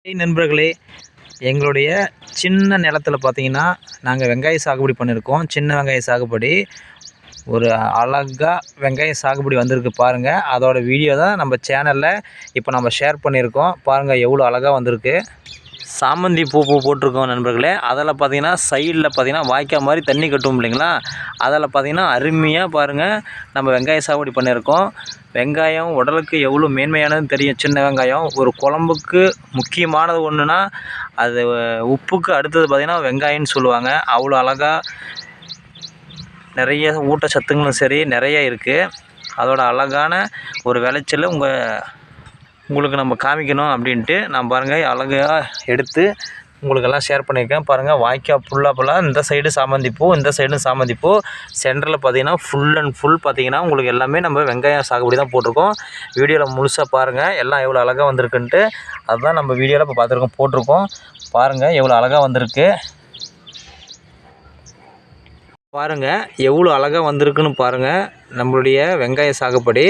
நண்பர்களே, எங்களுடைய சின்ன நிலத்துல பார்த்தீங்கன்னா, நாங்க வெங்காய சாகுபடி பண்ணியிருக்கோம். சின்ன வெங்காய சாகுபடி. ஒரு அழகா வெங்காய சாகுபடி வந்திருக்கு பாருங்க. அதோட வீடியோ தான் நம்ம சேனல்ல இப்போ நம்ம ஷேர் பண்ணியிருக்கோம். பாருங்க எவ்வளோ அழகா வந்திருக்கு. சாமந்தி பூ போட்டிருக்கோம் நண்பர்களே. அதில் பார்த்தீங்கன்னா சைடில் பார்த்தீங்கன்னா வாய்க்கால் மாதிரி தண்ணி கட்டும் இல்லைங்களா, அதில் பார்த்தீங்கன்னா அருமையாக பாருங்கள் நம்ம வெங்காய சாகுபடி பண்ணியிருக்கோம். வெங்காயம் உடலுக்கு எவ்வளோ மேன்மையானதுன்னு தெரியும். சின்ன வெங்காயம் ஒரு குழம்புக்கு முக்கியமானது ஒன்றுனா அது உப்புக்கு அடுத்தது பார்த்திங்கன்னா வெங்காயம்னு சொல்லுவாங்க. அவ்வளோ அழகாக நிறைய ஊட்டச்சத்துங்களும் சரி நிறைய இருக்குது. அதோட அழகான ஒரு விளைச்சல் உங்களுக்கு நம்ம காமிக்கணும் அப்படின்ட்டு நான் பாருங்கள் அழகாக எடுத்து உங்களுக்கெல்லாம் ஷேர் பண்ணியிருக்கேன். பாருங்கள் வாய்க்கால் ஃபுல்லாக இந்த சைடு சாமந்தி பூ, இந்த சைடும் சாமந்தி பூ. சென்டரில் பார்த்தீங்கன்னா ஃபுல் அண்ட் ஃபுல் பார்த்தீங்கன்னா உங்களுக்கு எல்லாமே நம்ம வெங்காயம் சாகுபடி தான் போட்டிருக்கோம். வீடியோவில் முழுசாக பாருங்கள் எல்லாம் எவ்வளோ அழகாக வந்திருக்குன்ட்டு. அதுதான் நம்ம வீடியோவில் இப்போ போட்டிருக்கோம். பாருங்கள் எவ்வளோ அழகாக வந்திருக்கு. பாருங்கள் எவ்வளோ அழகாக வந்திருக்குன்னு பாருங்கள் நம்மளுடைய வெங்காய சாகுபடி.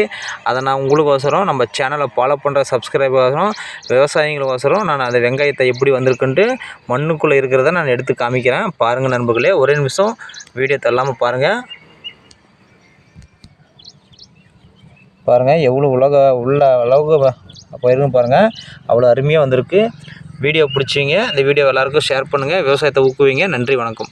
அதை நான் உங்களுக்கோசரம் நம்ம சேனலை ஃபாலோ பண்ணுற சப்ஸ்கிரைபரும் விவசாயிகளுக்கோசரம் நான் அந்த வெங்காயத்தை எப்படி வந்திருக்குன்ட்டு மண்ணுக்குள்ளே இருக்கிறத நான் எடுத்து காமிக்கிறேன். பாருங்கள் நண்பர்களே, ஒரே நிமிஷம் வீடியோ தள்ளாமல் பாருங்கள். பாருங்கள் எவ்வளோ உள்ள அளவுக்கு போயிருக்குன்னு பாருங்கள். அவ்வளோ அருமையாக வந்திருக்கு. வீடியோ பிடிச்சிங்க இந்த வீடியோ எல்லாருக்கும் ஷேர் பண்ணுங்கள். விவசாயத்தை ஊக்குவிங்க. நன்றி, வணக்கம்.